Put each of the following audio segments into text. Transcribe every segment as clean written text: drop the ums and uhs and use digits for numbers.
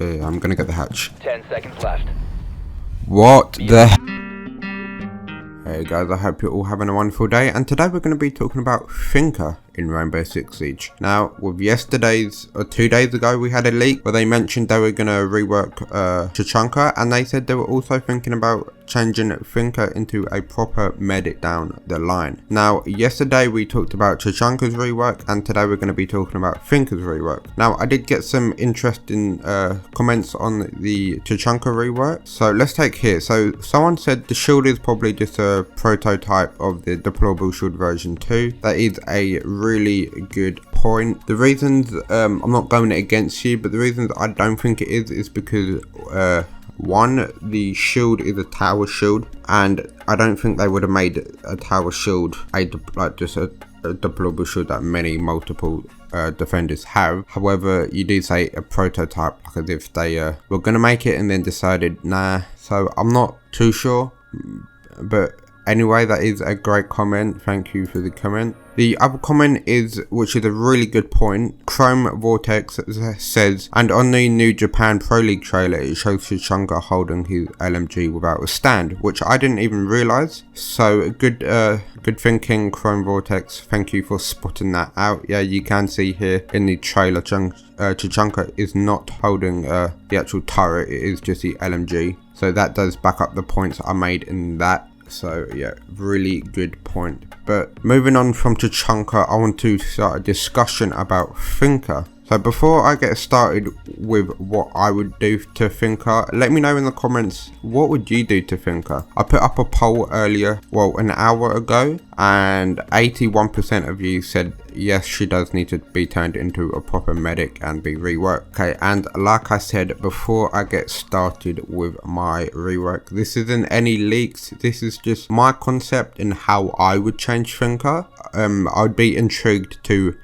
Yeah, I'm gonna get the hatch. 10 seconds left. What the Hey guys, I hope you're all having a wonderful day, and today we're going to be talking about FINKA in Rainbow Six Siege. Now, with yesterday's, or 2 days ago, we had a leak where they mentioned they were going to rework Tachanka, and they said they were also thinking about changing FINKA into a proper medic down the line. Now, yesterday we talked about Tachanka's rework, and today we're going to be talking about FINKA's rework. Now, I did get some interesting comments on the Tachanka rework, so let's take here. So, someone said the shield is probably just a prototype of the deployable shield version 2. That is a really good point. The reasons, I'm not going against you, but the reasons I don't think it is because one, the shield is a tower shield, and I don't think they would have made a tower shield just a deployable shield that many multiple defenders have. However, you do say a prototype, like as if they were gonna make it and then decided nah. So I'm not too sure, but anyway, that is a great comment. Thank you for the comment. The other comment is, which is a really good point, Chrome Vortex says, and on the New Japan Pro League trailer it shows Tachanka holding his LMG without a stand, which I didn't even realise. So good thinking, Chrome Vortex. Thank you for spotting that out. Yeah, you can see here in the trailer Tachanka is not holding the actual turret, it is just the LMG. So that does back up the points I made in that. So yeah, really good point. But moving on from Tachanka, I want to start a discussion about FINKA. So before I get started with what I would do to FINKA, let me know in the comments, what would you do to FINKA? I put up a poll earlier, well, an hour ago, and 81% of you said yes, she does need to be turned into a proper medic and be reworked. Okay, and like I said, before I get started with my rework, this isn't any leaks, this is just my concept and how I would change FINKA. I'd be intrigued to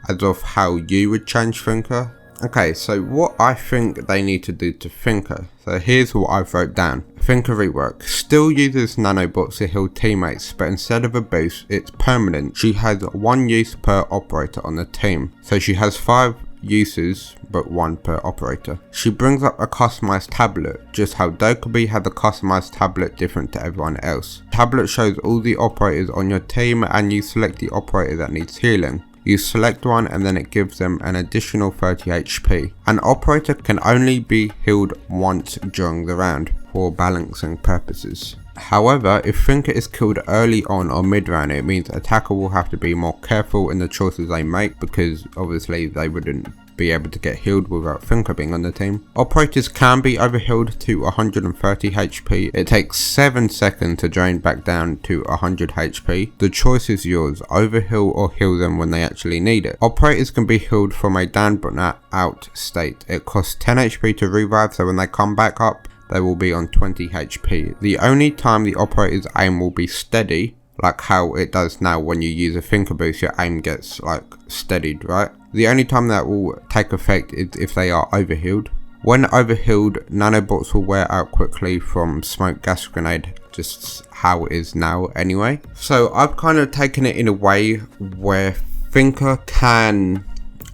as of how you would change FINKA. Okay, so what I think they need to do to FINKA. So here's what I've wrote down. FINKA rework. Still uses nanobots to heal teammates, but instead of a boost, it's permanent. She has 1 use per operator on the team. So she has 5 uses, but 1 per operator. She brings up a customized tablet, just how Dokkaebi had a customized tablet different to everyone else. Tablet shows all the operators on your team, and you select the operator that needs healing. You select one and then it gives them an additional 30 HP. An operator can only be healed once during the round for balancing purposes. However, if FINKA is killed early on or mid round, it means attacker will have to be more careful in the choices they make, because obviously they wouldn't be able to get healed without FINKA being on the team. Operators can be overhealed to 130 HP. It takes 7 seconds to drain back down to 100 HP. The choice is yours, overheal or heal them when they actually need it. Operators can be healed from a down but not out state. It costs 10 HP to revive, so when they come back up, they will be on 20 HP. The only time the operator's aim will be steady, like how it does now when you use a FINKA boost, your aim gets like steadied, right? The only time that will take effect is if they are overhealed. When overhealed, nanobots will wear out quickly from smoke gas grenade, just how it is now anyway. So I've kind of taken it in a way where FINKA can,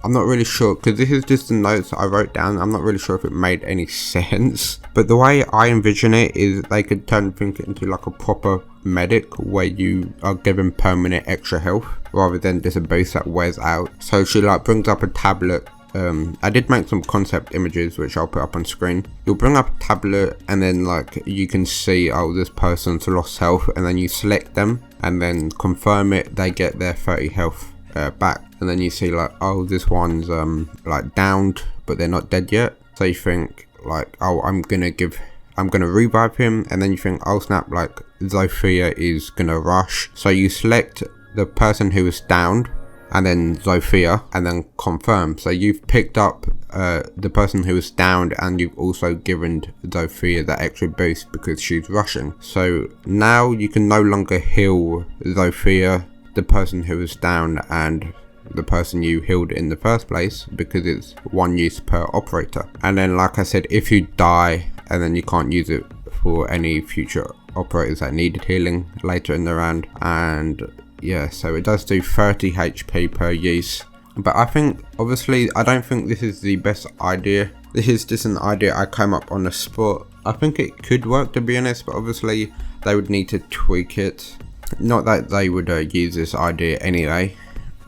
I'm not really sure, because this is just the notes I wrote down. I'm not really sure if it made any sense, but the way I envision it is they could turn FINKA into like a proper medic where you are given permanent extra health rather than just a boost that wears out. So she like brings up a tablet. I did make some concept images which I'll put up on screen. You'll bring up a tablet and then like you can see, oh, this person's lost health, and then you select them and then confirm it, they get their 30 health back, and then you see like, oh, this one's like downed but they're not dead yet. So you think like, oh, I'm gonna revive him, and then you think, oh snap, like Zofia is gonna rush, so you select the person who is downed and then Zofia and then confirm. So you've picked up the person who is downed, and you've also given Zofia that extra boost because she's rushing. So now you can no longer heal Zofia, the person who is down, and the person you healed in the first place, because it's 1 use per operator. And then like I said, if you die and then you can't use it for any future operators that needed healing later in the round. And yeah, so it does do 30 HP per use. But I think, obviously, I don't think this is the best idea This is just an idea I came up on the spot. I think it could work, to be honest, but obviously they would need to tweak it. Not that they would use this idea anyway,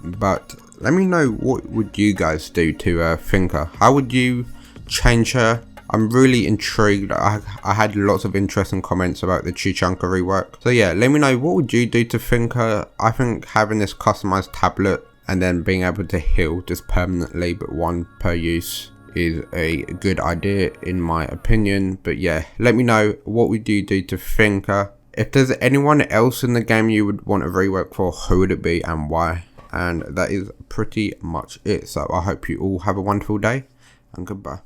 but let me know what would you guys do to FINKA. How would you change her? I'm really intrigued. I had lots of interesting comments about the tachanka rework. So yeah, let me know what would you do to FINKA. I think having this customized tablet and then being able to heal just permanently, but one per use, is a good idea in my opinion. But yeah, let me know what would you do to FINKA. If there's anyone else in the game you would want a rework for, who would it be and why? And that is pretty much it. So I hope you all have a wonderful day and goodbye.